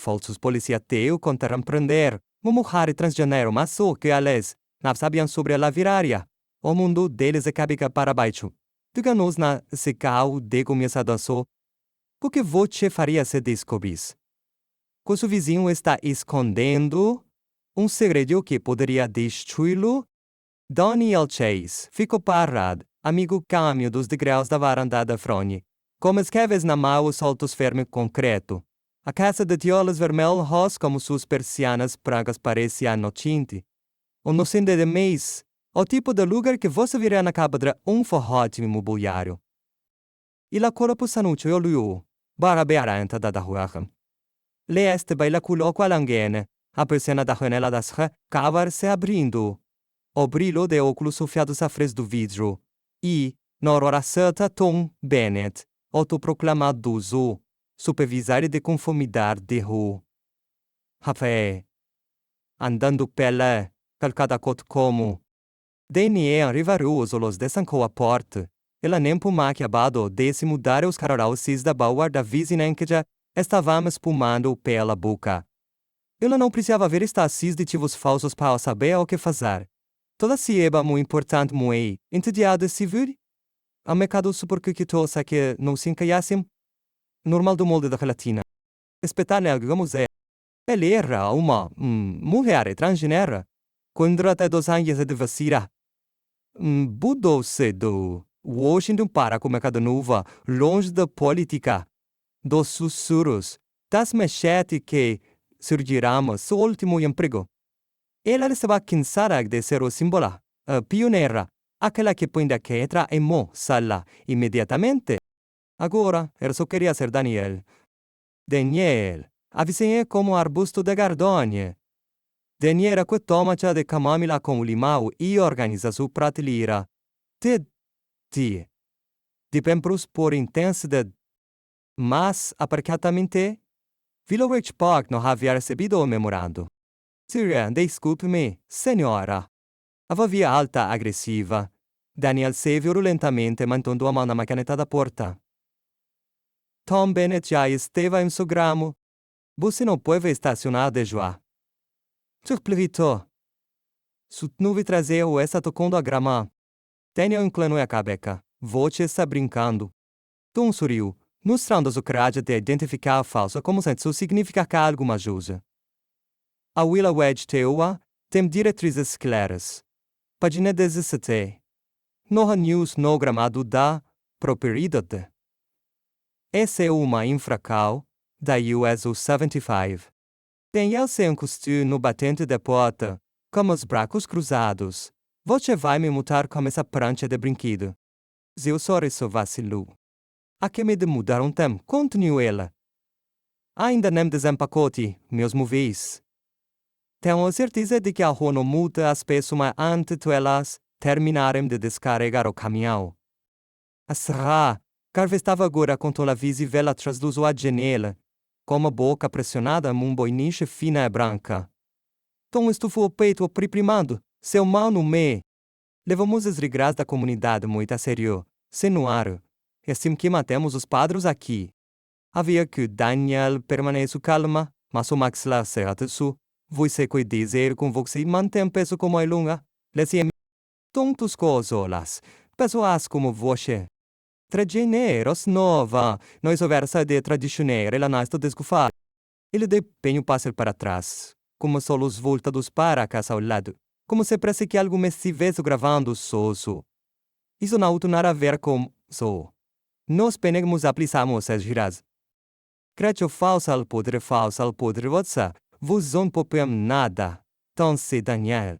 falsos polícia teu contaram prender uma mulher transgênero, mas só que eles não sabiam sobre a virária. O mundo deles é cabica para baixo. Diga-nos na se cau de começar só. O que você faria se descobrisse? Que o seu vizinho está escondendo um segredo que poderia destruí-lo? Daniel Chase ficou parado, amigo caminho dos degraus da varanda da fronha, como esqueves na mão os soltos firme concreto. A casa de tiolas vermelhos como suas persianas brancas parecia inocente. O inocente de mês, o tipo de lugar que você virá na cabra forrote imobiliário. E la corpo sanuccio e olhou, bara bearanta da rua. Le este baila culo qualangene, a persiana da janela das cavar se abrindo. O brilho de óculos sofiados à frente do vidro. E, na hora certa, Tom Bennett, autoproclamado zoo, supervisor de conformidade de rua. Rafael. Andando pela, calcada cot como. Daniel rivaroso los desancou a porta. Ela nem por maquiabado de se mudar os cararaucis da bauer da vizinhança estavam espumando pela boca. Ela não precisava ver estes ditivos falsos para saber o que fazer. Toda cieba muito importante muito, entediada se vir. A mercado superquitosa que não se encaiassem. Normal do molde da gelatina. Espetar algo museu. Ela era uma mulher transgênero. Quando até 2 anos de vacina. Mudou-se do Washington para o mercado novo, longe da política, dos sussurros, das manchetes que surgirão seu último emprego. Ela estava cansada de ser o símbolo, a pioneira, aquela que põe da quetra em sala imediatamente. Agora, ela só queria ser Daniel. Daniel, avizinha como arbusto de gardônia. Daniel era que toma de camomila com limão e organiza sua prateleira. De tempos por intensidade. Mas, aparcatamente, Village Park não havia recebido o memorando. Desculpe-me, senhora. A via alta agressiva. Daniel se virou lentamente mantendo a mão na maquineta da porta. Tom Bennett já estava em seu gramo. Você não pode estacionar de joie. Surplevito. Sutnuvi traseiro está tocando a grama. Daniel inclinou a cabeça. Voce está brincando. Tom sorriu, mostrando a coragem de identificar a falsa como se isso significasse algo majoso. A Willa Wedge Teoa tem diretrizes claras. Página 17. Noha News no gramado da propriedade. Essa é uma infração da US 75. Daniel se encostou no batente da porta, com os braços cruzados. Você vai me mutar como essa prancha de brinquedo. Seu sorriso vacilou. A que me de mudar tempo, continuou ela. Ainda não desempacote, meus móveis. Tenho a certeza de que a rua não muda as pessoas antes de elas terminarem de descarregar o caminhão. A serra, Carve estava agora com a visível atrás da sua janela, com uma boca pressionada num boiniche fina e branca. Tom estufou o peito oprimado, seu mão no meio. Levamos as regras da comunidade muito a sério, senhor. E assim que matemos os padres aqui. Havia que Daniel permaneça calma, mas o maxilar se atesu. Você que dizer com você mantém peso como a lunga. Lesia tontos cosolas, pessoas como você. Tradicioneiros nova, nós versa de tradicioneiro, ela não está desculpada. Ele de penho passa para trás, como só os voltados para a casa ao lado, como se parece que algo me estivesse gravando sosso. Isso não tem nada a ver com so. Nós penegmos aplicamos as giras. Creio falso al podre, whatsa, vos não popem nada. Então se Daniel.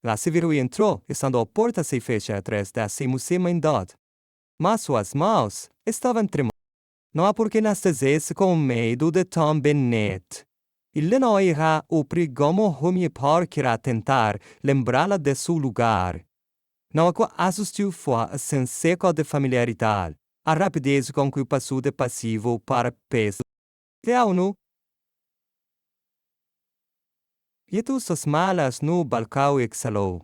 Lá se virou e entrou, estando a porta se fecha atrás da se em dot. Mas suas mãos estavam tremendo. Não há por que nascesse com medo de Tom Bennett. Ele não irá obrigar-me Rumi Parker a tentar lembrá-la de seu lugar. Não há que assistiu fora sem seco de familiaridade. A rapidez com que passou de passivo para peso. Leão-no. E tu suas malas no balcão exhalou.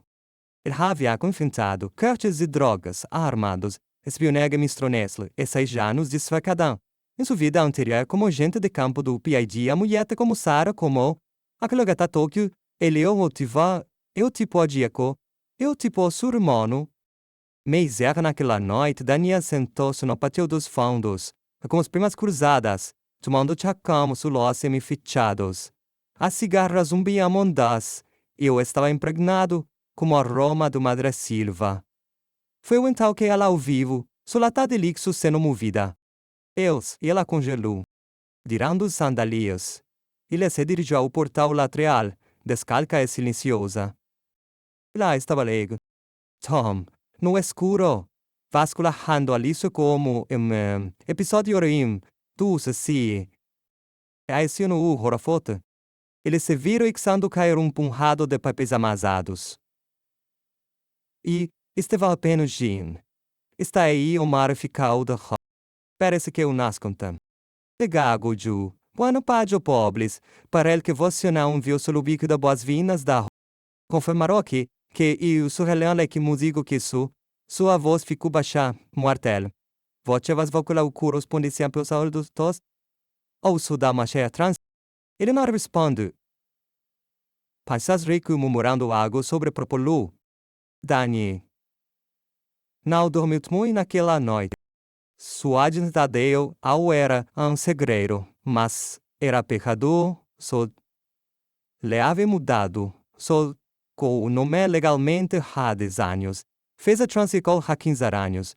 Ele havia confrontado cartas de drogas, armados, espionagem mistronesle e 6 anos de esfacadão. Em sua vida anterior como agente de campo do PID, a mulher como Sara como aquele gata Tóquio, ele o motiva, eu tipo adíaco, eu tipo surmano. Mas era naquela noite, Daniel sentou-se no pátio dos fundos, com as primas cruzadas, tomando chá calmo os semi-fechados. As cigarras zumbiam ondas, e eu estava impregnado como o aroma do Madre Silva. Foi então que ela ao vivo, solata de lixo sendo movida. Ela congelou, tirando os sandalias. Ele se dirigiu ao portal lateral, descalca e silenciosa. Lá estava Leg. Tom, no escuro, vasculhando alisso como episódio Rim, tu se a esse no horofote. Ele se viram ixando cair punhado de papéis amassados. E estava apenas Jean. Está aí o mar ficou de ro. Parece que eu nascontem. De gago, Ju. Bueno, pajo pobres, para ele que você não viu solo bico da boas-vindas da ro. Confirmarou que eu sou relâmpago que músico que sua voz ficou baixa, mortel. Você vai calcular o curo responde sempre aos olhos dos ou sou da macheia trans. Ele não responde. Passas rico murmurando algo sobre propolo. Dani. Não dormiu muito naquela noite. Sua identidade ao era segredo, mas era pecador, só le havia mudado, só com o nome legalmente há 10 anos. Fez a transição há 15 anos.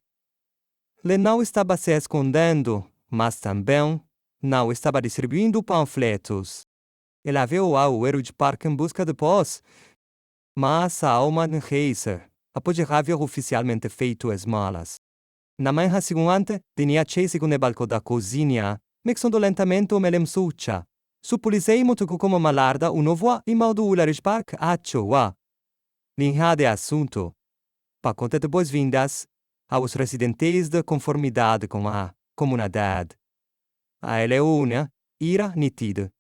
Le não estava se escondendo, mas também não estava distribuindo panfletos. Ele havia ao erro de parque em busca de pós, mas a alma de Reiser havia oficialmente feito as malas. Na manhã seguinte, tinha chesi com o balcão da cozinha, mexendo lentamente o melem succia. Su polisei motoco como malarda o novo e maldo o larispark a choa. Linha de assunto. Pa conta de boas-vindas aos residentes de conformidade com a comunidade. A Eleona ira nitida.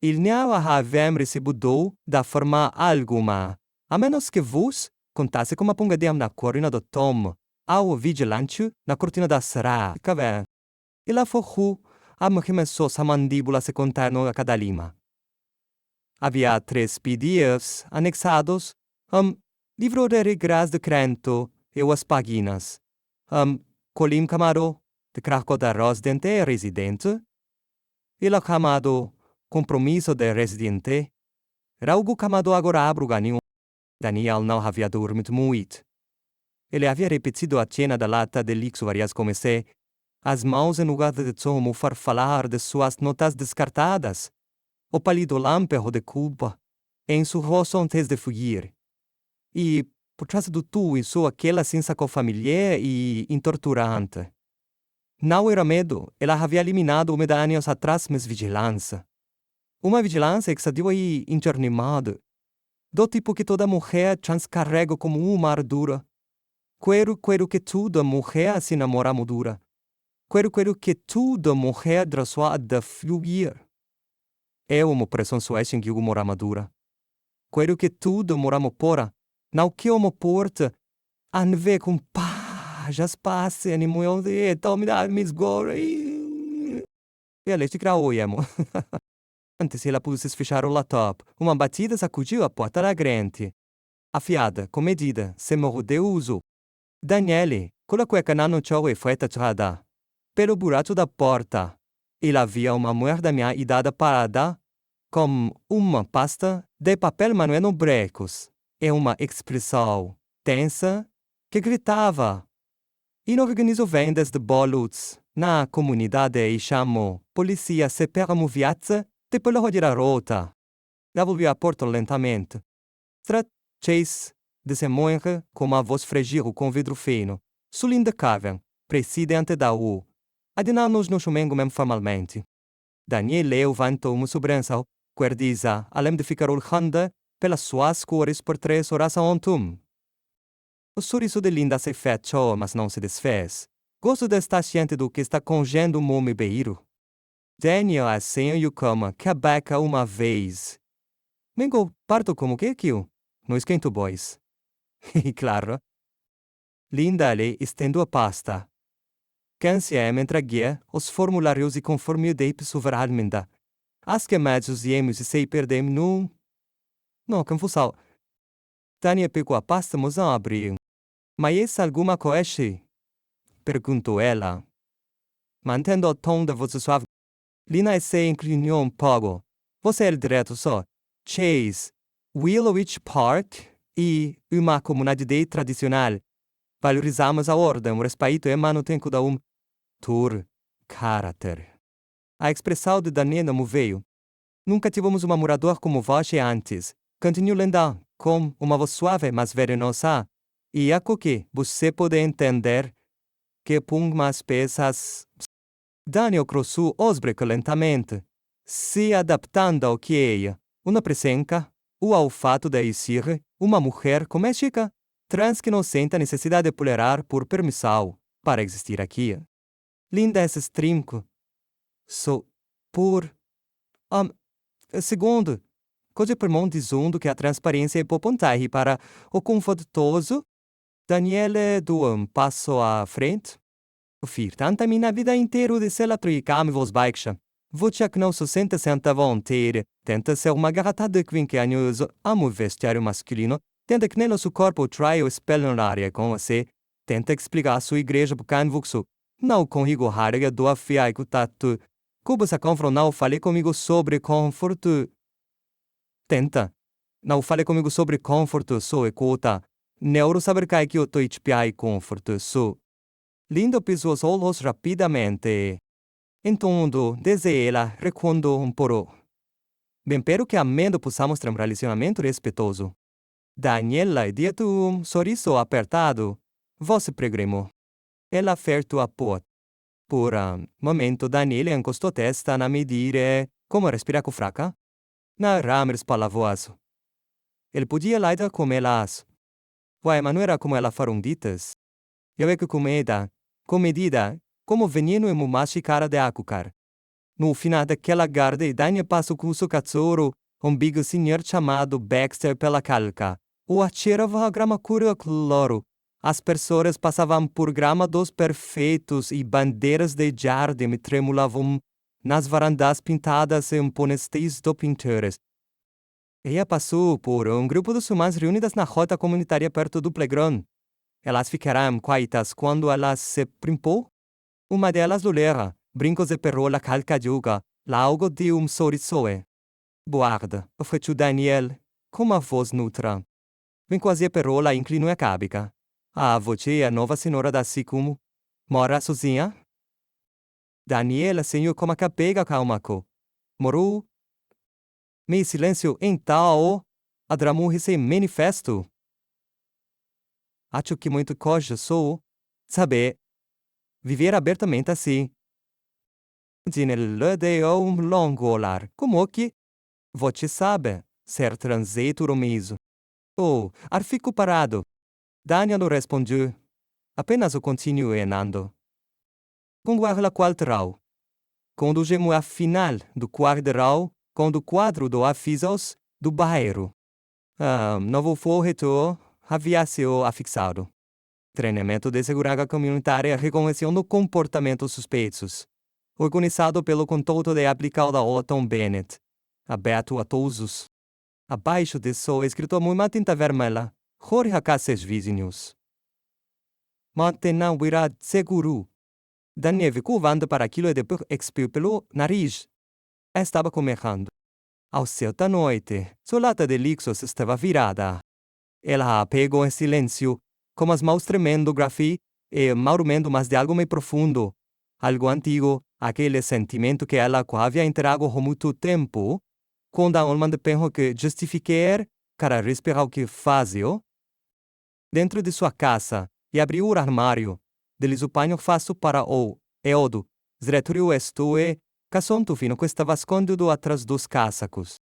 Il não havem recebido da forma alguma, a menos que vos contasse com uma pungadem na corina do Tom, ao vigilante na cortina da serra, cavé. E lá foi a começou a mandíbula se contar no acadalima. Havia 3 PDFs anexados, livro de regras de crédito e as páginas, colim camado de craco da residente residente, e lá chamado compromisso de residente, algo chamado agora abruganiu. Daniel não havia dormido muito. Ele havia repetido a cena da lata de lixo várias comecei, as mãos em lugar de como falar de suas notas descartadas, o pálido lampejo de culpa em seu rosto antes de fugir. E, por trás de tudo isso, aquela sensação familiar e torturante. Não era medo, ela havia eliminado anos atrás mas vigilância. Uma vigilância que se deu aí internimada, do tipo que toda mulher transcarrega como uma ardura. Quero que toda mulher se namora dura. Quero que toda mulher drassoa de fluir. É uma pressão suécia em que o mora madura. Quero que tudo moramo pora. Não que uma porta, anve com paz, já passe, animo eu de, tome da misgora. E ela te graoiamo. Antes ela pôde fechar o laptop, uma batida sacudiu a porta da grande. Afiada, com medida, se morreu de uso. Daniele, con la cueca não ciò e foi tachada. Pelo buraco da porta, ele havia uma mulher da minha idade parada, com uma pasta de papel manuel brecos, e uma expressão tensa que gritava. E no organizo vendas de bolos, na comunidade e chamou polícia se per moviazza de pela rodira rota. Ela volviu a porta lentamente. Chase desemmonha com a voz frágil com vidro fino. Sulinda Caven, presidente da U. Adinamos no chumengo mesmo formalmente. Daniel levantou uma sobrança, guardiza, além de ficar olhando pelas suas cores por 3 horas ontem. O sorriso de Linda se fechou, mas não se desfez. Gosto de estar ciente do que está congendo o meu beiro. Daniel assim como que abaca uma vez. Mengo, parto como que aquilo? No esquento boys. E claro, Linda lhe estendeu a pasta. Kansiam entregue os formulários e conforme o DEIP suveralmente. As que médios e se perdem no... Não, confusão. Tânia pegou a pasta a abrir. Mas alguma coisa? Perguntou ela. Mantendo o tom da voz suave, Lina se inclinou pouco. Você é direto só. Chase, Willowich Park e uma comunidade tradicional. Valorizamos a ordem, o respeito e manutenção da tour caráter. A expressão de Daniela moveu. Nunca tivemos uma morador como você antes. Continuou lendo, com uma voz suave mas venenosa. E é que você pode entender que pung mais pesas. Daniel cruzou os braços lentamente, se adaptando ao que é uma presença, ou ao fato de ser uma mulher doméstica, trans que não sente a necessidade de pulerar por permissão para existir aqui. Linda esse trinco. Por... segundo, coisa permão dizendo que a transparência é popontai para o confortoso, Daniele do passo à frente. Fir tanta minha vida inteira de ser tricame vos baixa. Você que não se sente senta vontade, tenta ser uma garota de 20 anos, amo o vestiário masculino, tenta que nelo seu corpo trai o espelho na área com você, tenta explicar a sua igreja bucan vuxo. Não consigo harga do afiai com tatu. Como se confrontar fale comigo sobre conforto. Tenta. Não fale comigo sobre conforto, sou ecota. Neuro saber que eu tô itpiai conforto, sou. Lindo pisou os olhos rapidamente. Então, desde ela, recuando pouco. Bem, pero que amendo possamos ter relacionamento respeitoso. Daniela deu sorriso apertado. Você pregrimou. Ela apertou a porta. Por momento, Daniela encostou a testa na medida como respirar com fraca. Na ramers palavoso. Ele podia lidar com elas. Uai, mas não era como ela foram ditas. Eu é que comedida, como veneno e mumashi cara de acucar. No final daquela garde, Dania passou com o seu cachorro, bigo senhor chamado Baxter pela calca. O atirava a grama cura cloro. As pessoas passavam por grama dos perfeitos e bandeiras de jardim tremulavam nas varandas pintadas e imponestes do pintores. Ela passou por grupo de sumas reunidas na rota comunitária perto do playground. Elas ficaram quietas quando ela se primpou. Uma delas lulera, brincos de perola calcaduga, logo de sorriso. Guarda, ofereceu Daniel, com uma voz neutra. Vem quase a perola inclinou a cabeça. Você é a nova senhora da Sicumo. Mora sozinha? Daniela senhor como a capega calmaco. Morou? Me silêncio então, a dramurri se manifesto. Acho que muito coisa sou, saber, viver abertamente assim. Dinelle deu longo olhar, como que, você sabe, ser transeito mesmo. Oh, fico parado. Daniel respondeu. Apenas o continuei andando. Conguarda quadral. Conduzimos a final do quadral, com o quadro do avisos do bairro. Novo forretor havia sido afixado. Treinamento de segurança comunitária reconhecendo comportamentos suspeitos. Organizado pelo contato de aplicar da Otton Bennett. Aberto a todos. Abaixo disso, escrito muito tinta vermelha. Jorge a seus vizinhos. Mantenham virado seguro. Daniel curvando para aquilo e depois expiou pelo nariz. Estava começando. Ao céu da noite, sua lata de Lixos estava virada. Ela a pegou em silêncio, com as mãos tremendo grafite e murmurando mais de algo mais profundo. Algo antigo, aquele sentimento que ela havia enterrado há muito tempo, quando a alma de penso que justificar para respirar o que fazia. Dentro de sua casa, e abriu o armário, deles o panho faço para o eodo, zretriu estue, caçonto fino que estava escondido atrás dos casacos.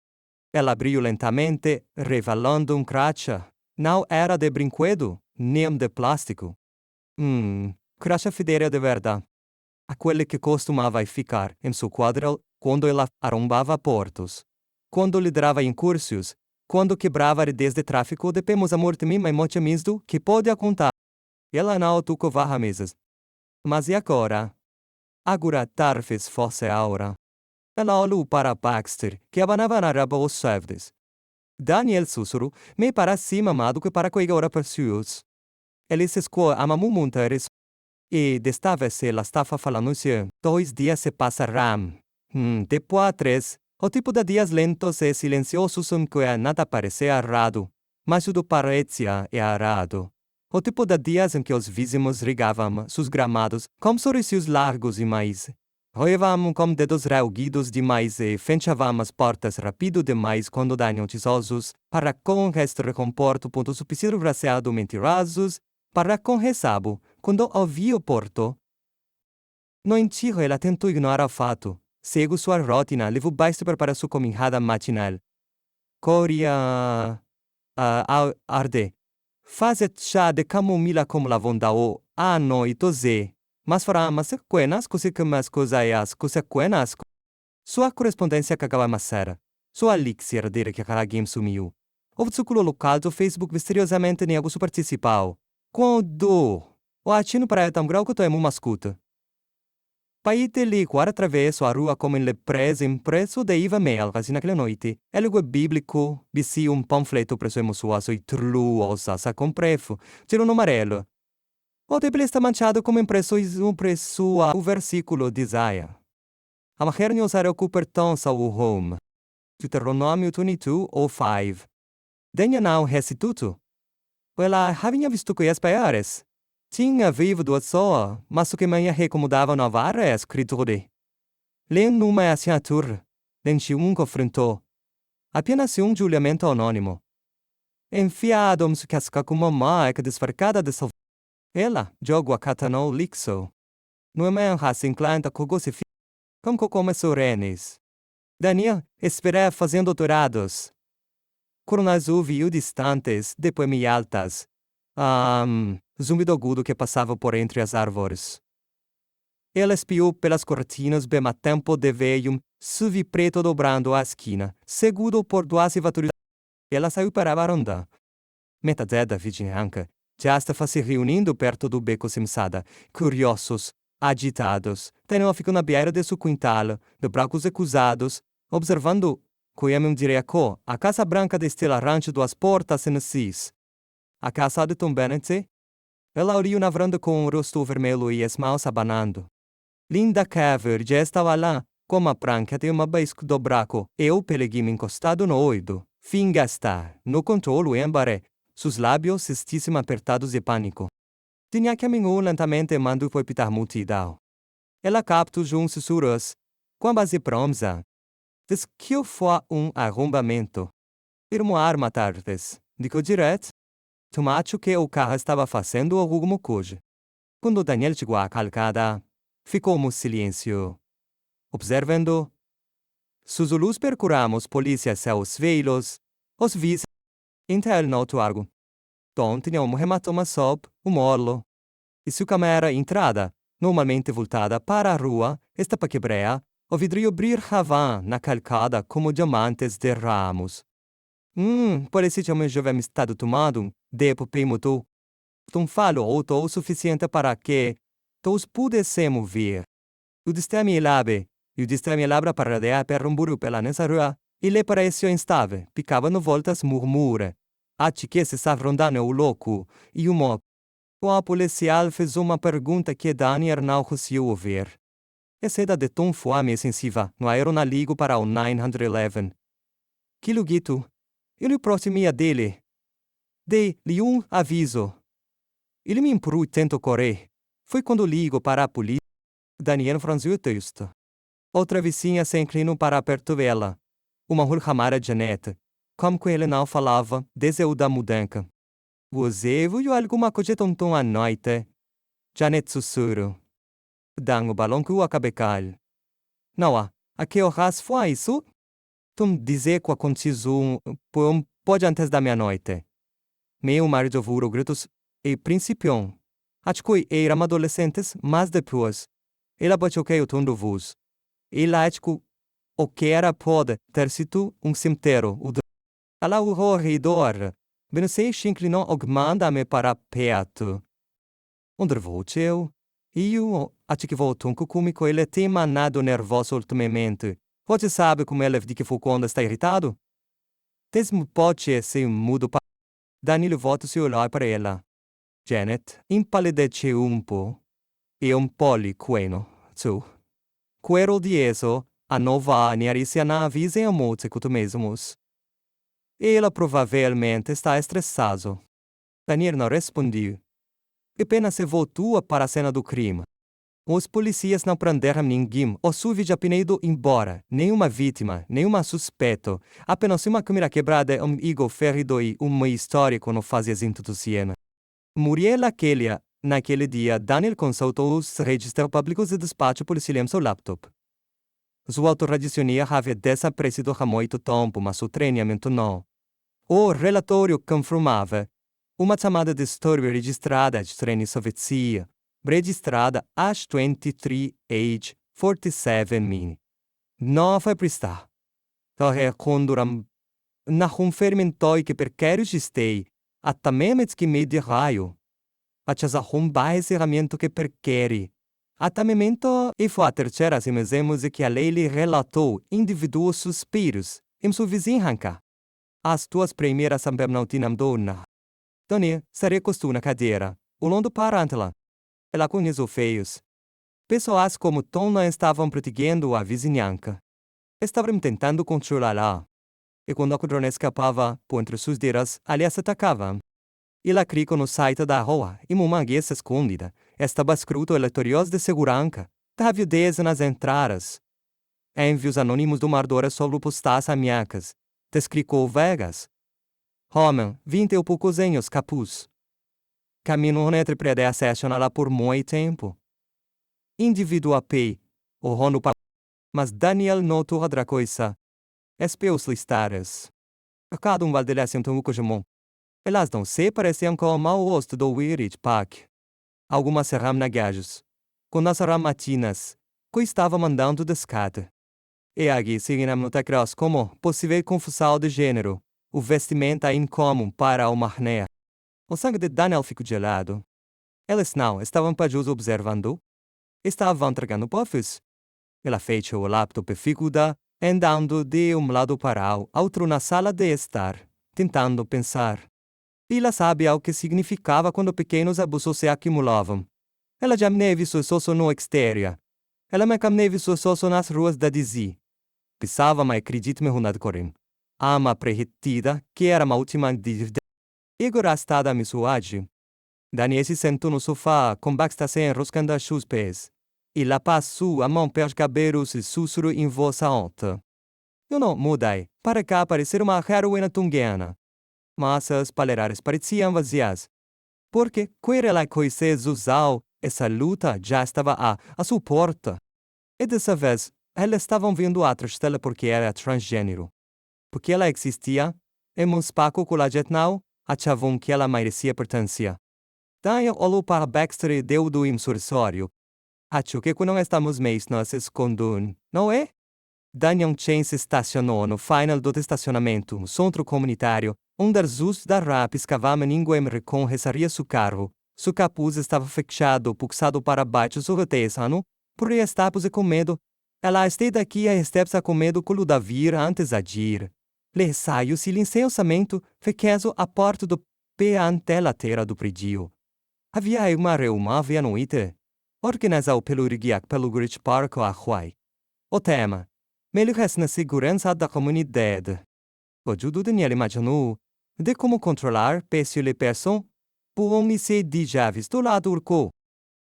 Ela abriu lentamente, revelando cracha. Não era de brinquedo, nem de plástico. Cracha fideira de verdade. Aquele que costumava ficar em seu quadro quando ela arrombava portos. Quando liderava incursos, quando quebrava redes de tráfico de pemos a morte mima e mocha misto que pode acontar. Ela não tocava mesas. Mas e agora? Agora talvez fosse a hora. Ela olhou para Baxter, que abanava na raba os servos. Daniel sussurrou, me para cima amado que para que agora persuos. Ele se escoou a mamumuntares. E desta vez ela estava falando-se, 2 dias se passarão. Depois 3, o tipo de dias lentos e silenciosos em que nada parecia errado, mas tudo parecia errado. O tipo de dias em que os vizinhos regavam seus gramados com sorrisos largos demais. Roevam com dedos rauguidos demais e fechavam as portas rápido demais quando danham tesouros, para com resto recomporto ponto suficiente braceado mentirosos, para com recabo, quando ouviu o porto. No enterro, ela tentou ignorar o fato. Seguiu sua rotina, levou Baxter para sua caminhada matinal. Corria arde. Fazet chá de camomila como lavondao, à noite zé. Mas fará mas quenas, coisa que mas coisaias, coisa quenas. Sua correspondência que acaba massera. Sua elixir dele que aquela game sumiu. O círculo local do Facebook misteriosamente nego su participau. Quando o atino para tão grau que tu é mu mascuta. Paite li quar attraverso a rua come le prese impresso de Iva Melgas naquela noite. Elgo bíblico, bisi panfleto preso emosuoso e truosa sa comprefo, tiro no amarelo. O tebele está manchado como impresso o versículo de Isaia. A mulher não usará o cupertão sa o home. Deuteronômio 22 ou 5. Denha não restituto. Ela havia visto que as paiares. Tinha vivido só, mas o que manhã recomendava na vara é escritura. Len numa assinatura, len um confrontou. Apenas julgamento anônimo. Enfiado-se casca com uma má que desfarcada de sal. Ela, jogo a catanou lixo. No man raça inclanta cogose fi. Como começou renes. Daniel, esperava fazendo dourados. Coronas viu distantes, depois me altas. Zumbido agudo que passava por entre as árvores. Ela espiou pelas cortinas bem a tempo de ver suvi preto dobrando a esquina, seguido por 2 viaturas. Ela saiu para a varanda. Metade da vizinhança já estava se reunindo perto do beco simsada, curiosos, agitados, tendo ficado na beira de seu quintal, de braços cruzados, observando, como diria a Casa Branca de Stella Ranch 2 portas em Cis. A casa de Tom Bennett. Ela olhou na varanda com o rosto vermelho e as mãos abanando. Linda Caver já estava lá, com uma prancha de uma baisco do braco e o peleguime encostado no ouvido. Finga está, no controlo embare, seus lábios cestíssimo apertados de pânico. Tinha caminhou lentamente e mandou foi pitar multidão. Ela captou uns sussurros, com a base pronta. Diz que foi arrombamento. Irmo arma tardes, digo direto. Tomacho que o carro estava fazendo alguma coisa. Quando Daniel chegou à calcada, ficou silêncio. Observando. Susulus percuramos polícia seus veilos, os vis. Interno to algo. Tom tinha hematoma sob o morlo. E sua câmera entrada, normalmente voltada para a rua, estava quebrada, o vidro brilhava na calcada como diamantes de ramos. Parecia que o jovem estado tomado, depois mudou. Tom falou o suficiente para que todos pudessemos ver. O desteme labe, e o desteme labra para per um buru pela nessa rua, e lhe pareceu instável, picava no voltas murmura. Acho que se estava rondando o louco, e o policial fez uma pergunta que Daniel não conseguiu ouvir. Essa de tom fome extensiva, no aeronaligo para o 911. Que lugito. Ele proximia dele. Dei-lhe aviso. Ele me empurrou e tentou correr. Foi quando ligo para a polícia. Daniel franziu o texto. Outra vizinha se inclinou para perto dela. Uma mulher chamada Janet. Como que ele não falava, desceu da mudança. Você viu alguma coisa tonton à noite? Janet sussurrou. Dang o balão que o acabecal. Não há. A que horas foi isso? Tu dizer que aconteceu pode antes da meia-noite. Meu marido ouviu gritos e principiou. Acho que eram adolescentes, mas depois. Ela bateu o tom do voz. Ela acho que o que era pode ter sido cemitério. Ela o corredor. Bem se inclinou e manda-me para perto. Onde vou eu? Io acho que volto comigo ele tem manado nervoso ultimamente. Você sabe como ele fica quando está irritado? Mesmo pode ser mudo para... Danilo volta se olhar para ela. Janet impalidece un po'. E un po' li queno, su. Quero di eso, a nova aniarícia na avisa e amote com tu mesmos. Ela provavelmente está estressado. Daniel não respondeu. Apenas se voltou para a cena do crime. Os policiais não prenderam ninguém ou já ido embora. Nenhuma vítima, nenhuma suspeito. Apenas uma câmera quebrada, um ego ferido e uma história que não fazia sentido. Muriel Kelia, naquele dia, Daniel consultou os registros públicos e despacho policial em seu laptop. Sua autoradicionia havia desaparecido há muito tempo, mas o treinamento não. O relatório confirmava uma chamada de história registrada de treino soviética, registrada às 23 age 47 min. Não foi prestar. Torre conduram na confermentou que perquer existei, até mesmo que me de raio. Achas a encerramento que perquer. Até momento, e foi a terceira semana que a lei lhe relatou indivíduos suspiros em sua vizinhança. As tuas primeiras sempre não tinham dona. Tony, seria costuma cadeira, olhando para ela. Ela conheceu feios. Pessoas como Tom não estavam protegendo a vizinhança. Estavam tentando controlá-la. E quando a codrona escapava, por entre suas dedos, ali se atacava. Ela clicou no site da rua e uma guia escondida. Estava escrito eleitorais de segurança. Havia 10 nas entradas. Envios anônimos do Mardora sobre postas amiacas. Desclicou Vegas. Homem, 20 e poucos anos, capuz. Caminho entre predecessora por muito tempo. Indivíduo a pé, o rono para... Mas Daniel notou outra coisa. Espiou-os listares. A cada valdelece um cojamon. Elas não se pareciam com o mau rosto do Wirich Park. Algumas serão nagajas. Quando as matinas, que estava mandando descarte. E aqui seguimos notas como possível confusão de gênero, o vestimenta incomum para o marné. O sangue de Daniel ficou gelado. Eles não estavam apenas observando. Estavam trocando puffs. Ela fechou o laptop e ficou andando de um lado para o outro na sala de estar, tentando pensar. Ela sabia o que significava quando pequenos abusos se acumulavam. Ela já me viu só no exterior. Ela me viu só nas ruas da DC. Pensava, mas acredite-me, Ronald Corim. Ama prehitida, que era uma última dívida. Igor estava a me suage. Daniel se sentou no sofá, com Baxter se enroscando as seus pés. E lá passou a mão pelos cabelos e sussurrou em voz alta. Eu não mudei, para cá parecer uma heroína tunguiana. Mas as palavras pareciam vazias. Porque queira coisa usou, essa luta já estava à sua porta. E dessa vez, eles estavam vendo atrás dela porque era transgênero. Porque ela existia, e um espaço com a gente não, achavam que ela merecia pertencer. Daniel olhou para Baxter e deu do sorrisório. Acho que não estamos mais nos escondendo, não é? Daniel Chen se estacionou no final do estacionamento, no centro comunitário, onde os usos da rap escavavam ninguém reconheceria seu carro. Seu capuz estava fechado, puxado para baixo sobre o tejano, por estava com medo. Ela esteve aqui e esteve com medo que o Davi antes de agir. Le saiu silenciosamente, fechando a porta do pé ante a lateral do prédio. Havia uma reunião à noite, organizada pelo Rigiak pelo Grit Park a Hawaii. O tema: melhores na segurança da comunidade. O ajudo Daniel imaginou de como controlar peço le person por homicídio já visto lá do urco.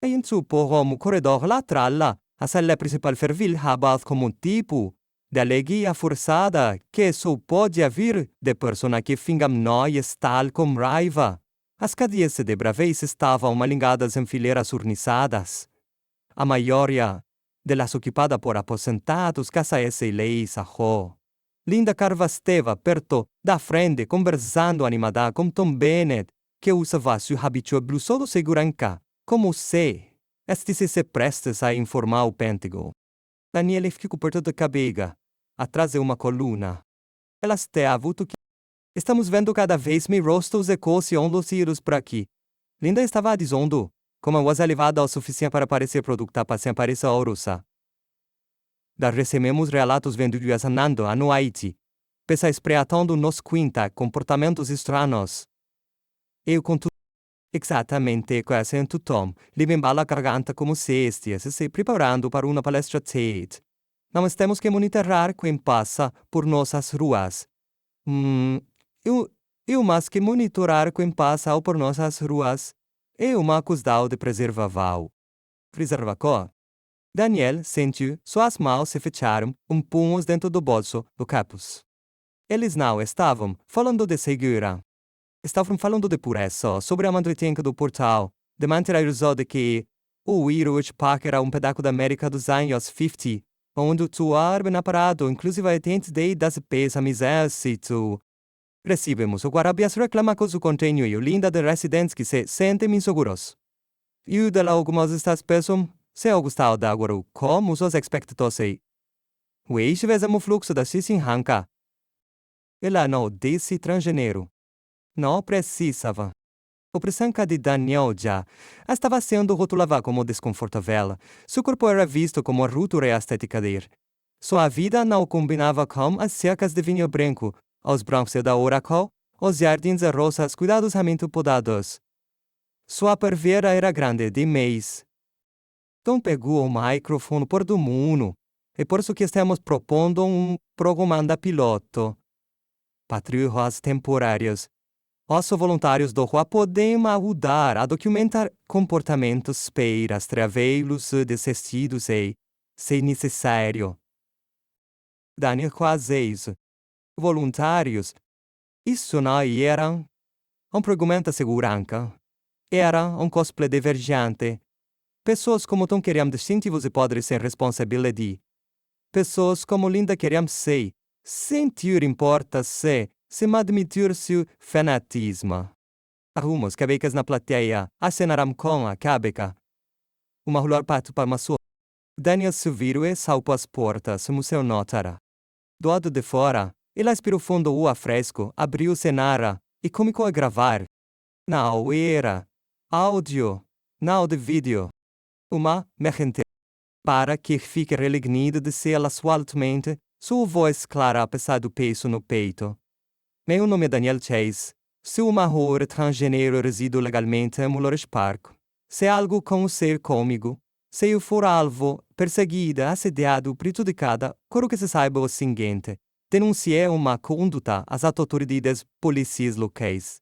E em seu porromo corredor lateral, a sala principal fervil habaz como tipo de alegria forçada que só pode haver de persona que fingam noias tal como raiva. As cadeias de bravez estavam malingadas em fileiras urniçadas. A maioria delas ocupada por aposentados caçaenses e leis a ró. Linda Carva esteve perto da frente conversando animada com Tom Bennett, que usava seu habitual blusão de segurança, como se estivesse prestes a informar o Pentágono. Daniel ficou perto da cabeça, atrás de uma coluna. Ela estava avuto que... Estamos vendo cada vez mais rostos e concios por aqui. Linda estava dizendo, como was elevada o suficiente para parecer produto para sem parecer russa. Da recebemos relatos vendidos andando no Haiti, pesa espreatando nos quinta comportamentos estranhos. Eu conto exatamente quase em tutom, limpando a garganta como se estivesse se preparando para uma palestra TED. Não temos que monitorar quem passa por nossas ruas. Eu mais que monitorar quem passa por nossas ruas, é uma questão de preservar. Preservar. Daniel sentiu suas mãos se fecharam punhos dentro do bolso do capuz. Eles não estavam falando de segura. Estavam falando de pureza, sobre a mandratenca do portal, de manter a ilusão de que o Irwich Park era pedaço da América dos anos 50, onde tu ar bem parado, inclusive a tente de das pés a exército. Recebemos o Guarabias reclama com o conteúdo e o linda de residentes que se sentem inseguros. E o de algumas estas pessoas, se o gostado da agora como os expectativos e o eixo vezes fluxo da Sisinhanka. Ela não disse transgênero. Não precisava. O presença de Daniel já estava sendo rotulada como desconfortável. Seu corpo era visto como a ruptura estética dele. Sua vida não combinava com as cercas de vinho branco, os brancos da Oracle, os jardins rosas cuidadosamente podados. Sua perveira era grande demais. Então pegou o microfone por do mundo, e por isso que estamos propondo programa da piloto. Patrulhas temporárias. Os voluntários do rua podem ajudar a documentar comportamentos através desestidos e, se necessário. Daniel quase isso. Voluntários. Isso não era programa de segurança. Era cosplay divergente. Pessoas como Tom queriam distintivos e podres sem responsabilidade. Pessoas como Linda queriam se sentir importa-se, sem admitir seu fanatismo. Arrumos cabecas na plateia, acenaram com a cabeca. Uma rolar pato para uma sua. Daniel subiu e salpou as portas, como seu notara. Do lado de fora, ele aspirou fundo o ar fresco, abriu o cenário e começou a gravar. Não era áudio, não de vídeo. Uma mercante. Para que fique relignido de ser asualmente, sua voz clara apesar do peso no peito. Meu nome é Daniel Chase. Sou uma horror transgênero resido legalmente em Mulores Park. Se algo com ser comigo, se eu for alvo, perseguida, assediado, prejudicada, quero que se saiba o seguinte. Denunciei uma conduta às autoridades policiais locais.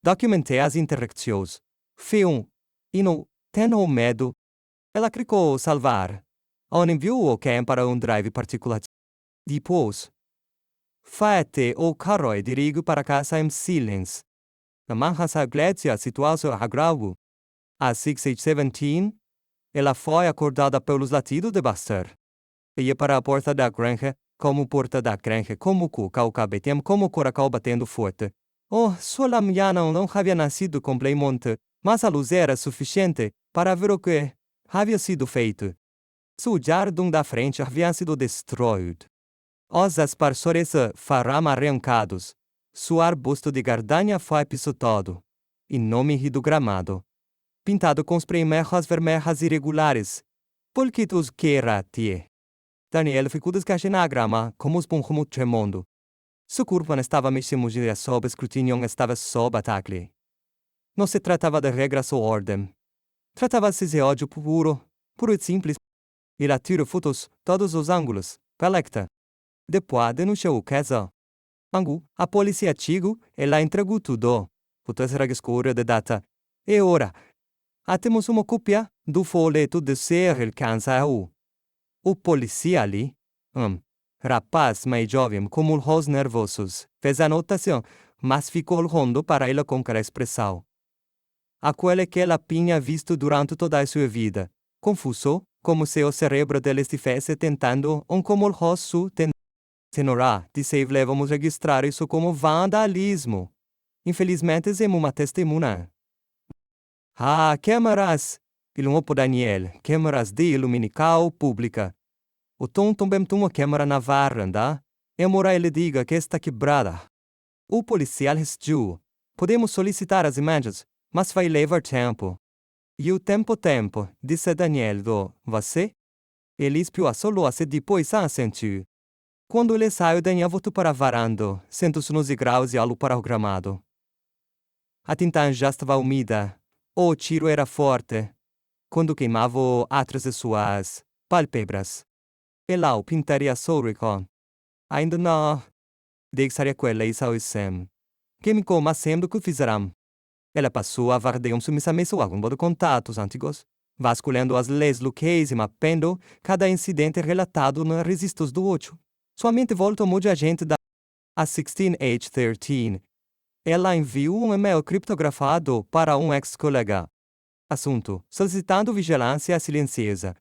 Documentei as interações. E não tenho medo. Ela clicou salvar. Ou enviou o Ken para drive particular. Depois, fate o carro e dirigo para casa em silêncio. Na manhã seguinte, a situação agravou. Às 6h17, ela foi acordada pelos latidos de Buster. Ia para a porta da granja, como o cabetem, como o coracal batendo forte. Sua manhã não havia nascido completamente, mas a luz era suficiente para ver o que havia sido feito. Seu jardim da frente havia sido destruído. Os aspersores foram arrancados. Seu arbusto de gardanha foi pisotado. E nome gramado. Pintado com primeiras vermelhas irregulares. Polquitos que era tie. Daniel ficou descaixado na grama, como os punhos tremendo. Seu corpo não estava mesmo sob escrutínio, estava sob ataque. Não se tratava de regras ou ordem. Tratava-se de ódio puro e simples. Ele tirou fotos, todos os ângulos, collecta. Depois denunciou o caso. A polícia chegou e lá entregou tudo. Fotos escuras de data. E ora, temos uma cópia do folheto de ser alcançado. O polícia ali, rapaz mais jovem como os nervosos, fez a anotação, mas ficou olhando para ele com cara expressão. Aquele que ela tinha visto durante toda a sua vida, confuso, como se o cérebro dele estivesse tentando como o rosto Senhora, disse levamos registrar isso como vandalismo. Infelizmente, temos uma testemunha. Câmaras! Ilumou por Daniel, câmaras de iluminação pública. O tom também tem uma câmara na varanda. E mora ele diga que está quebrada. O policial resistiu. Podemos solicitar as imagens, mas vai levar tempo. E o tempo, disse Daniel você? Eles più a solo a se depois a sentiu. Quando ele saiu, Daniel voltou para a varanda, sentou-se nos degraus e olhou para o gramado. A tinta já estava úmida. O tiro era forte, quando queimava atrás de suas pálpebras. E lá o pintaria Soricon. Ainda não. Deixaria quella e saiu sem. Que me coma sempre que fizeram. Ela passou a varder submissamente algum de contatos antigos, vasculhando as leis locais e mapeando cada incidente relatado nos registros do 8. Sua mente voltou muito a gente da a 16H13. Ela enviou um e-mail criptografado para um ex-colega. Assunto: solicitando vigilância silenciosa.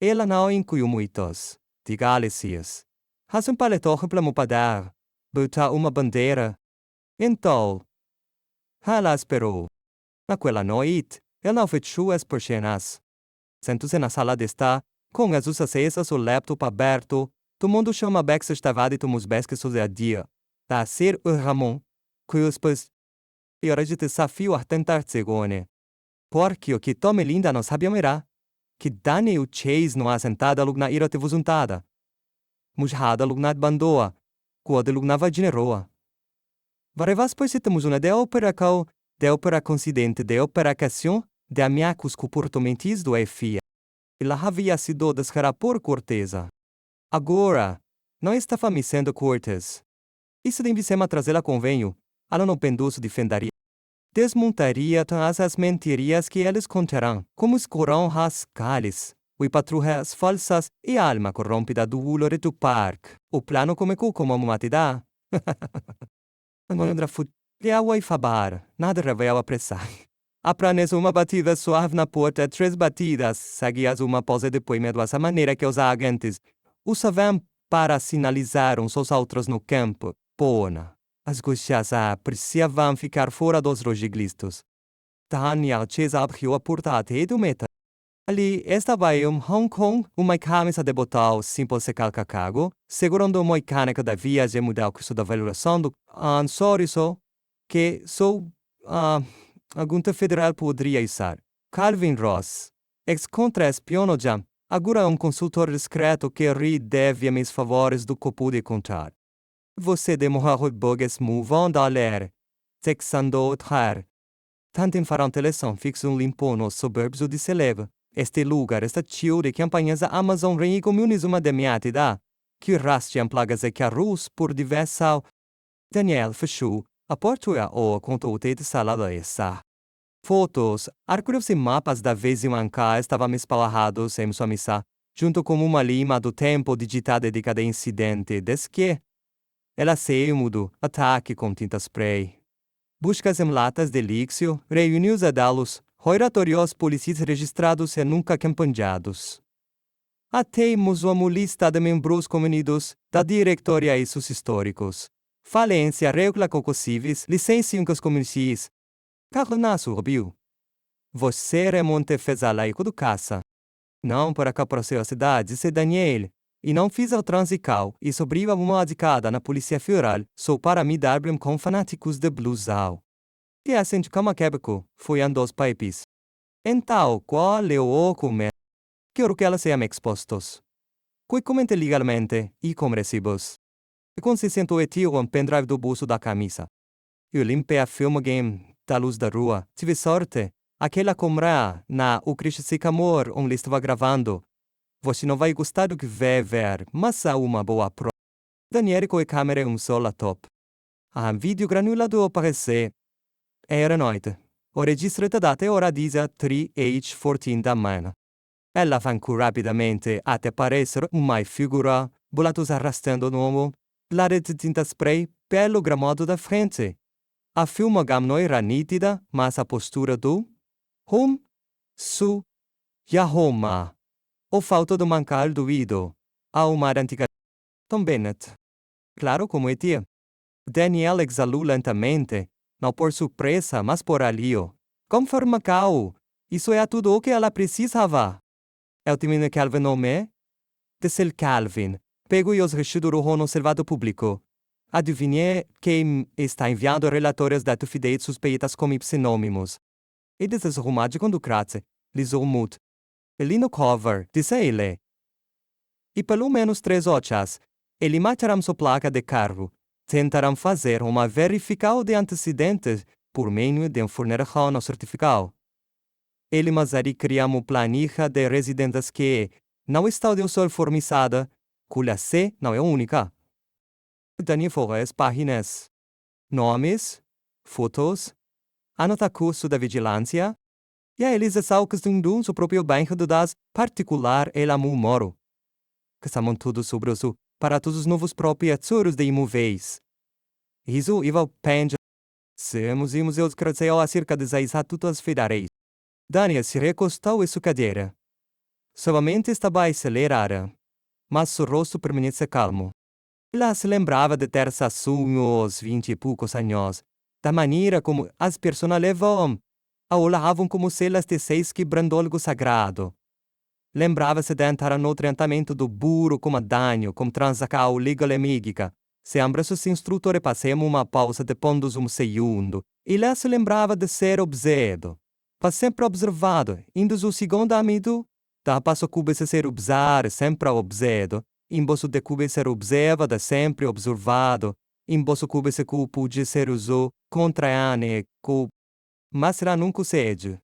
Ela não incluiu muitos. Diga Alessias. Faz um paletó para mudar. Botar uma bandeira. Então, ela esperou. Naquela noite, ela não fechou as persianas. Sentou-se na sala de estar, com as luzes acesas, o laptop aberto. Todo mundo chama Bex estava de tomos besques sobre a dia. Da ser o Ramon. Cuspas. E hora de desafio a tentar segone. Porque o que tome linda não sabia mirar. Que Dani o Chase não assentada lugna ira te vuzuntada. Mujhada lugna bandoa. Quode lugna vagineroa. Varevas pois se temos uma de ópera coincidente de operação de amiacos comportamentis do FIA. Ela havia sido descarada por corteza. Agora, não estava me sendo cortes. Isso deve ser trazer a convênio. Ela não pendus defenderia. Desmontaria todas as mentirias que eles conterão, como escorão as cales, e patrulhas falsas e a alma corrompida do ulore do parque. O plano como a matidá. Andra futliawa e fabar, nada revela apressar. Apranes uma batida suave na porta, 3 batidas, seguias uma pose depoimento dessa maneira que os agentes usavam para sinalizar uns aos outros no campo. Pona. As gostas apreciavam ficar fora dos rogiglistos. Daniel Chase abriu a porta até do meta. Ali estava Hong Kong, uma camisa de botão simples se calcacago, segurando uma mecânica da viagem mudar o custo da valoração do sorriso que a Junta Federal poderia usar. Calvin Ross, ex-contra-espionagem, agora consultor discreto que deve meus favores do que pude contar. Você demora bugs movem da ler, texando outrar. Tanto farão televisão fixo limpo nos subúrbios de Celeba. Este lugar está cheio de campanhas da Amazon e comunismo de miatida, que rastream plagas e carros por diversão. Daniel fechou a porta ou contou-te de sala da essa. Fotos, arquivos e mapas da vizinhança estavam espalhados em sua mesa, junto com uma lima do tempo digitada de cada incidente, desde que ela se mudou, ataque com tinta spray. Buscas em latas de líquido, reuniões a dalos, rogatórios policiais registrados e nunca campanjados. Temos uma lista de membros comunidos da diretoria e seus históricos. Falência, regula concursos, licencias comerciais. Carnaço, Robiu. Você remonte fez a lei do caça. Não para cá para a cidade, disse Daniel. E não fiz o transical e sobreva uma adicada na Polícia Federal só para me dar com fanáticos de blusão. E assim como quebeco, foi a 2 países. Então, qual é o documento? Quero que elas sejam expostos. Que comente legalmente e com recibos. E consistente e tiro um pendrive do bolso da camisa. Eu limpei a film game da luz da rua. Tive sorte. Aquela câmera na o Cristo Sycamore onde estava gravando. Você não vai gostar do que vai ver, mas há uma boa prova. Daniel com a câmera só laptop. A vídeo granulado aparece. Era noite. O registro da data e ora diz 3h14 da manhã. Ela avançou rapidamente até aparecer uma figura, bolatos arrastando no ombro, lare de tinta spray pelo gramado da frente. A filmagam não era nítida, mas a postura do Yahoma. O falta de mancar duvido. A uma antiga Tom Bennett. Claro como é tia. Daniel exalou lentamente, não por surpresa, mas por alívio. Conforme Macau, isso é tudo o que ela precisava. Eu termino Calvin nome? Disse Calvin. Pego e os rechudos no servado público. Adivinhei quem está enviando relatórios de atividades suspeitas como pseudônimos. E desarrumado quando kratze, lisou mut. Elino cover, disse ele. E pelo menos 3 horas, ele mataram sua placa de carro. Tentaram fazer uma verificação de antecedentes por meio de fornecimento no certificado. Ele masari criamos planilha de residentes que não está de sol formizada, cuja se não é única. Dani Forres páginas. Nomes, fotos, anota curso da vigilância, e a Elisa Salques Dundun seu próprio banco de dados particular e la moro. Que sabem tudo sobre isso para todos os novos proprietários de imóveis. Isso iva pende. Se museus cresceu acerca de 6 atutos federais. Daniel se recostou em sua cadeira. Somente estava acelerada, mas seu rosto permanece calmo. Ela se lembrava de ter assumido aos 20 e poucos anos, da maneira como as pessoas levam a olhavam como se elas tivessem quebrando algo sagrado. Lembrava-se de entrar no tratamento do burro como danho, como transacal legal e mígica. Se ambos os instrutores passamos uma pausa de pondos segundo, e ela se lembrava de ser obsedo. Para sempre observado, indo o segundo amigo, da passo cube se ser observado, sempre obsedo, imbosso de cube ser observado, sempre observado, imbosso cube se pude ser uso, contraane, cu, mas será nunca sede.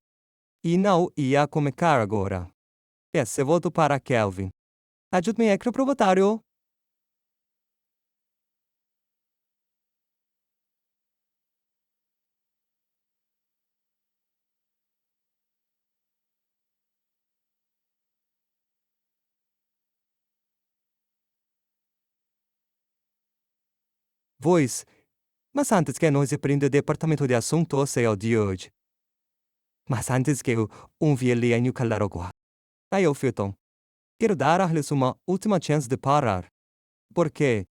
E não ia começar agora. Se volto para Kelvin. Ajude-me a provotário. Pois, mas antes que nós aprenda o departamento de assuntos é o de hoje. Mas antes que eu violino calar agora. Aí eu Filton. Quero dar-lhes uma última chance de parar. Por quê?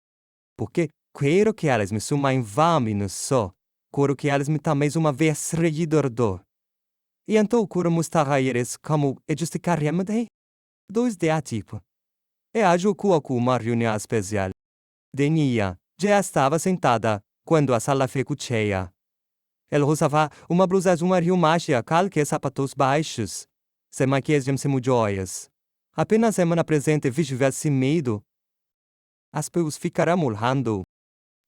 Porque quero que eles me sumam vame só. Quero que eles me também uma vez regidor. E então quero mostrar a eles como é justificariamente de 2 tipo. E ajo com uma reunião especial. Denia já estava sentada quando a sala ficou cheia. Ela usava uma blusa azul marinho mágica, calque e sapatos baixos. Sem maquiagem sem joias. Apenas semana presente vive-se medo. As pessoas ficaram olhando.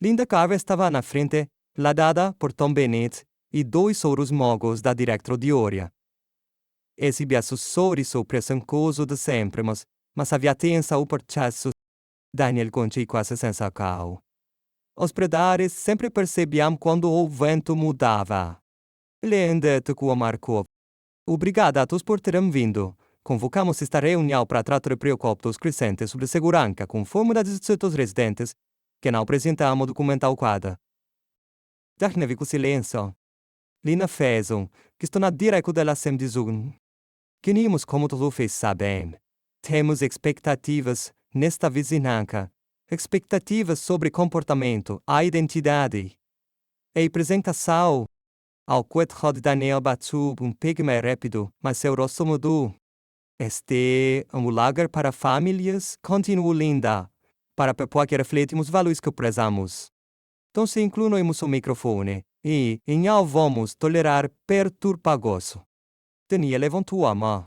Linda Carver estava na frente, ladada por Tom Bennett e 2 outros mogos da diretora de Oria. Exibia seu sorriso presunçoso de sempre, mas havia tensa o processo. Daniel contou quase sem sacar. Os predares sempre percebiam quando o vento mudava. Ele ainda tocou marcou. Obrigada a todos por terem vindo. Convocamos esta reunião para tratar preocupados crescentes sobre segurança conforme das seus residentes, que não apresentamos documento quadro. Daphne ficou silêncio. Lina fez que estou na direção da semdizun. Queríamos como todos vocês sabem. Temos expectativas nesta vizinhança. Expectativas sobre comportamento, a identidade. E apresentação. Ao quadro de Daniel Batu pigme rápido, mas seu rosto mudou. Este é um lugar para famílias continuo linda, para que refletimos valores que prezamos. Então se incluímos o microfone e não vamos tolerar perturbações. Daniel levantou a mão.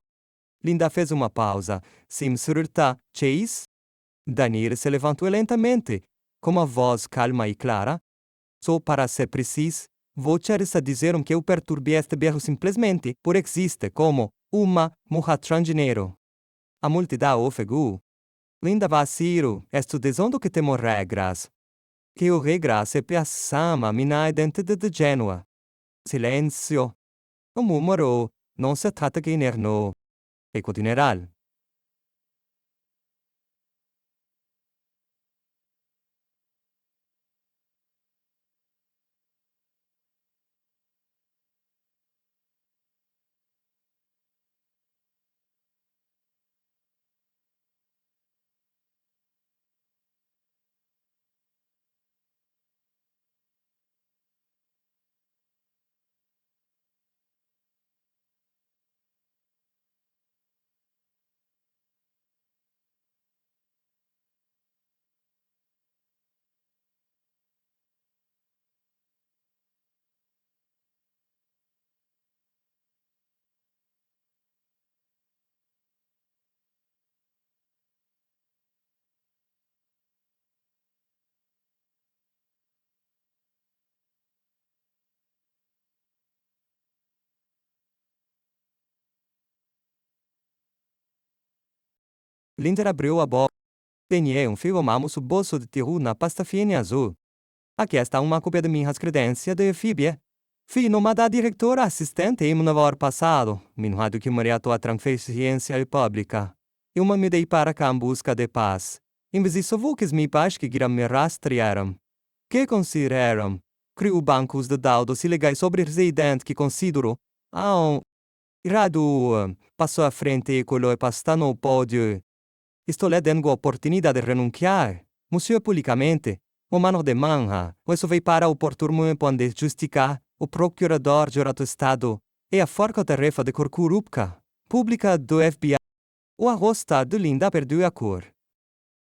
Linda fez uma pausa, sem surtar, Chase. Daniel se levantou lentamente, com uma voz calma e clara. Só para ser preciso, vou a dizer que eu perturbei este berro simplesmente por existe como uma mulher transgênero. A multidão ofegou. Linda vacilo, estou dizendo que temos regras. Que o regras é pensama minha identidade gênua. Silêncio. O murmurou, não se trata de inerno. E continuará. Linder abriu a boca. Ganhei filmamos o bolso de tiro na pasta fina azul. Aqui está uma cópia de minhas credenciais de FIBE. Fui nomada diretora assistente em no ano passado, minuado que moriato a transferência pública. Eu me mudei para cá em busca de paz. Invisível que me pais que me rastrearam. Que consideraram? Criou bancos de dados ilegais sobre residente que considero. Irado passou à frente e colou pasta no pódio. Estou lhe dando a oportunidade de renunciar, monsieur publicamente. O mano de manha, isso veio para oportuno para justificar o procurador-geral do Estado e a forca tarefa de corrupta pública do FBI. O arrosta de linda perdeu a cor.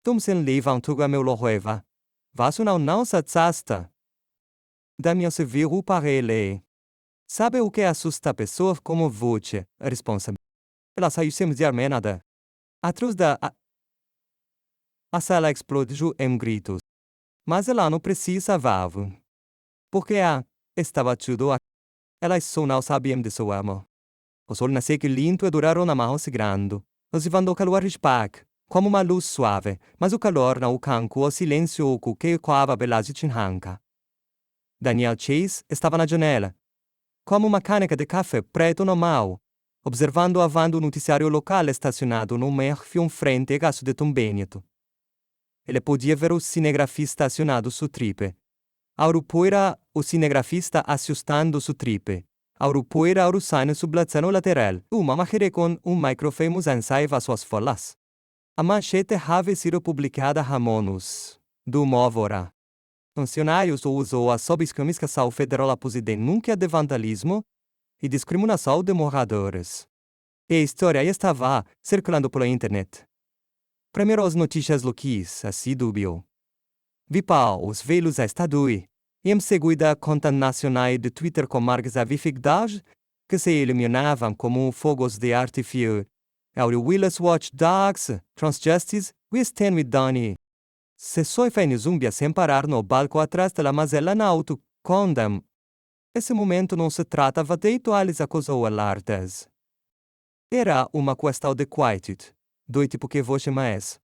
Tomsen levantou a meu lohueva. Vaso não satsasta. Damião se virou para ele. Sabe o que assusta a pessoa como voce? A resposta. Ela saiu sem dizer nada. Atrás da... A sala explodiu em gritos. Mas ela não precisava. Porque estava tudo a... Elas só não sabiam de seu amor. O sol nasceu lindo e duraram na mão grande. Nos levando o calor rispac, como uma luz suave, mas o calor não canco o silêncio oco que ecoava beleza chinhanca. Daniel Chase estava na janela, como uma caneca de café preto normal, observando a van do noticiário local estacionado no meio frente ao gasto de Tom Benito. Ele podia ver o cinegrafista estacionado su tripe. Aurupoira o cinegrafista assustando su tripe. Aurupoira aurusane su blazzano lateral. Uma machere com microfilme ensaiva suas folas. A manchete have sido publicada a manos do Móvora. Funcionários usou a subcomissão federal após denúncia de vandalismo e discriminação de moradores. E a história estava circulando pela internet. Primeiro as notícias locais, assim dúbio. Vipa os velos a estadui, e em seguida a conta nacional de Twitter com marcas a vificidade que se iluminavam como fogos de artifício. Our Willis Watch Dogs, Transjustice, we stand with Donnie. Se só fez zumbia sem parar no balcão atrás da mazela na auto, condam. Esse momento não se tratava de atuais acusou alardes. Era uma questão de quietude, do tipo que você mais.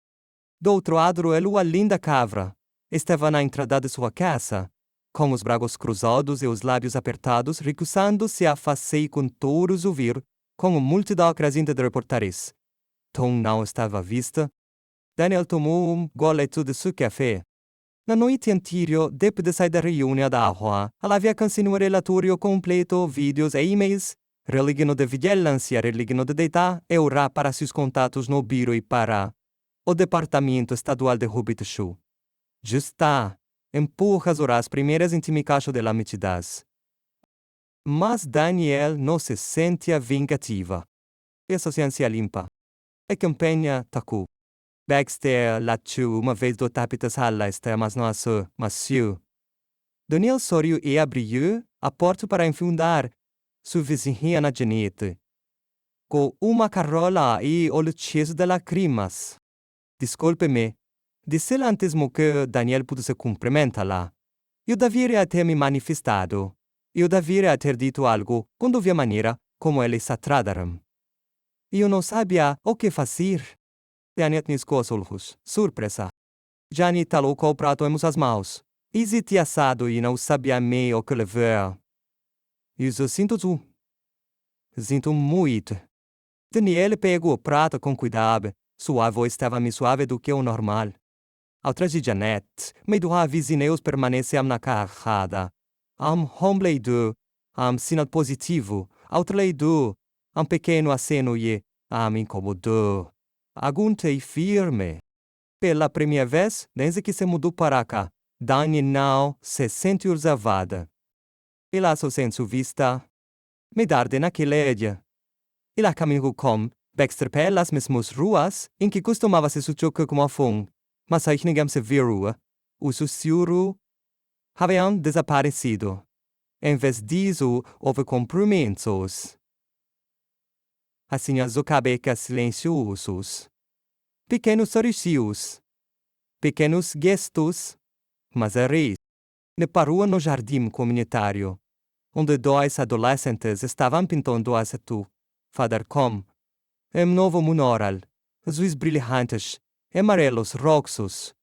Do outro lado, ele a linda cabra. Estava na entrada de sua casa, com os braços cruzados e os lábios apertados, recusando-se a fazer com todos ouvir, com uma multidão crescente de reportagens. Tom não estava à vista. Daniel tomou goleto de seu café. Na noite anterior, depois de sair da reunião da rua, ela havia cancelado um relatório completo, vídeos e e-mails, religando de vigilância, religando de data e orar para seus contatos no bureau e para o Departamento Estadual de Habitação. Justa, empurra as primeiras intimicações de la mitidez. Mas Daniel não se sentia vingativa. Essa ciência limpa. A campanha tacu. Baxter latiu uma vez do tapete sala mas não assou, macio. Daniel sorriu e abriu a porta para enfundar sua vizinha na janete. Com uma carola e o luceso de lacrimas. Desculpe-me, disse antes que Daniel pudesse cumprimentá-la. Eu deveria ter me manifestado. Eu deveria ter dito algo quando vi a maneira como eles se trataram. Eu não sabia o que fazer. Daniel niscou os olhos, surpresa. Jani talocou o prato em suas mãos. Hesite assado e não sabia meio o que levar. Eu sinto muito. Daniel pegou o prato com cuidado. Sua voz estava mais suave do que o normal. Ao trás de Janet, meio a vizinhos permaneciam na carrada. Homem sinal positivo. Outro lado, pequeno aceno e incomodou. Aguntei firme. Pela primeira vez, desde que se mudou para cá, Dani não se sentiu reservada. Ela só sentiu vista. Me darde naquele dia. Ela caminhou com Baxter pelas mesmas ruas em que costumava se suchocar com a fome, mas aí ninguém se viu. Os sussurros haviam desaparecido. Em vez disso, houve cumprimentos. Assim as cabecas silenciosos. Pequenos sorrisos. Pequenos gestos. Mas a rei ne parou no jardim comunitário, onde dois adolescentes estavam pintando a setu. Father com novo mural. azuis brilhantes, amarelos roxos.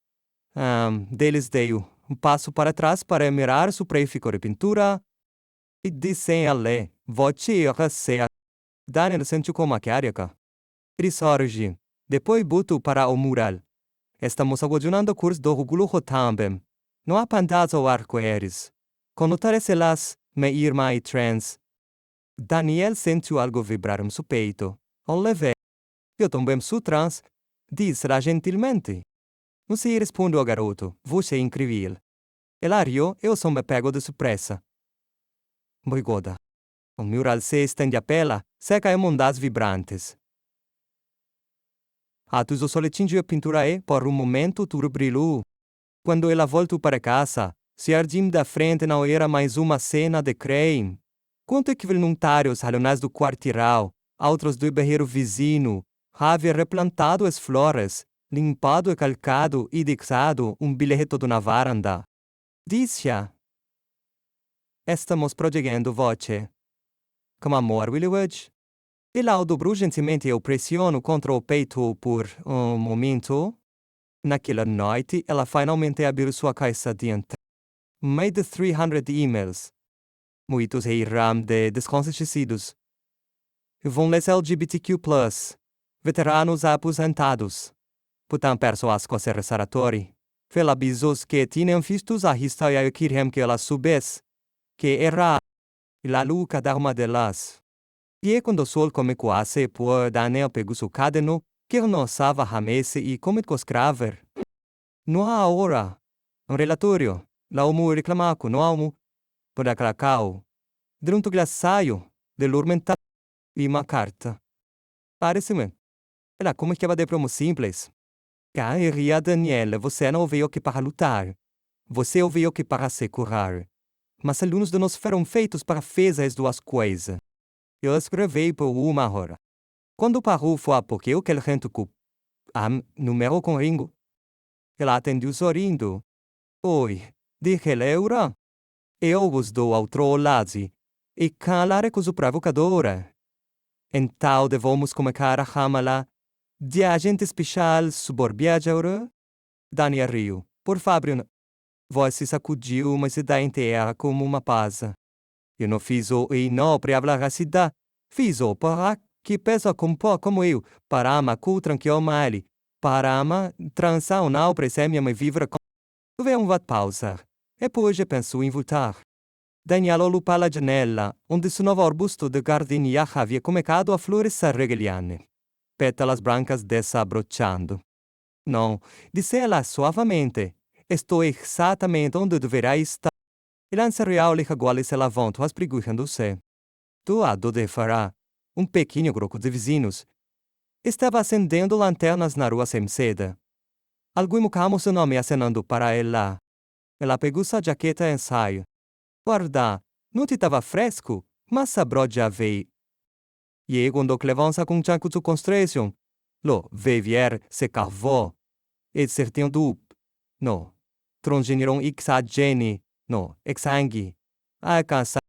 Deles dei um passo para trás para mirar o préfico de pintura e disse a lhe, voce se Daniel sentiu como a carica. Risorgi, depois buto para o mural. Estamos aguardando o curso do Ruguluho também. Não há pandas ou arco-íris. Connotarecelas, me irmã e trans. Daniel sentiu algo vibrar em seu peito. On leve. Eu também sou trans. Disse-la gentilmente. Não se responde ao garoto. Você é incrível. Elario, eu só me pego de surpresa. Boigoda. O mural se estende a pela, seca em ondas vibrantes. Atus o soletinho a pintura e, por um momento, tudo brilhou. Quando ela voltou para casa, se jardim da frente não era mais uma cena de crime. Quanto que voluntários alunais do quartiral, outros do berreiro vizinho, haviam replantado as flores, limpado e calcado e deixado um bilhete na varanda. Disse-a. Estamos protegendo voce. Com amor, Willowwood. Ela o dobrou gentilmente e o pressionou contra o peito por um momento. Naquela noite, ela finalmente abriu sua caixa de entrada. Mais de 300 e-mails. Muitos eram de desconhecidos. Vão les LGBTQ+, veteranos aposentados. Putam pessoas com restauratório. Fel avisos que tinham vistos a história e queriam que ela soubesse que era a luca da uma delas. E quando o sol começou a se pôr, Daniel pegou seu caderno, que não estava a mesa e começou a escrever. Não há hora. Um relatório. Lá o mu reclamaco, não há mu. Por aquela cau. Durante o glaçaio, de lurmentar. E uma carta. Parece-me. Ela como que de promo simples. Ria Daniel, você não veio aqui para lutar. Você veio aqui para se curar. Mas alunos de nós foram feitos para fazer as duas coisas. Eu escrevi por uma hora. Quando parou foi porque eu quero gente com número com Ringo. Ela atendeu sorrindo. Oi, disse Laura. Eu os dou ao trollazzi. E calare com o provocadora. Então devemos começar a chamá-la de agente especial suborbiadora? Daniel riu. Por favor, voz se sacudiu, mas se dá inteira como uma paz. Eu não fiz o e não para falar a cidade. Fiz o para que pensa como eu, para ama cu tranquilo mal. Para ama transa não preseme me vivre com. Houve uma pausa. E depois pensou em voltar. Daniel olhou para a janela, onde seu novo arbusto de gardenia havia começado a florescer regaliane. Pétalas brancas desabrochando. Não, disse ela suavemente. Estou exatamente onde deverá estar. Ele anseriou lhe agora se levantou espreguiçando-se. Tu há de fará. Um pequeno grupo de vizinhos estava acendendo lanternas na rua sem seda. Alguém mucamos seu nome acenando para ela. Ela pegou sua jaqueta e ensaio. Guarda, não te estava fresco, mas sabrò já veio. E quando clevança com chanco de constreção, lo vier se cavou. E certinho do. No. Trongeneron ix a geni. No, exangue. A cansa.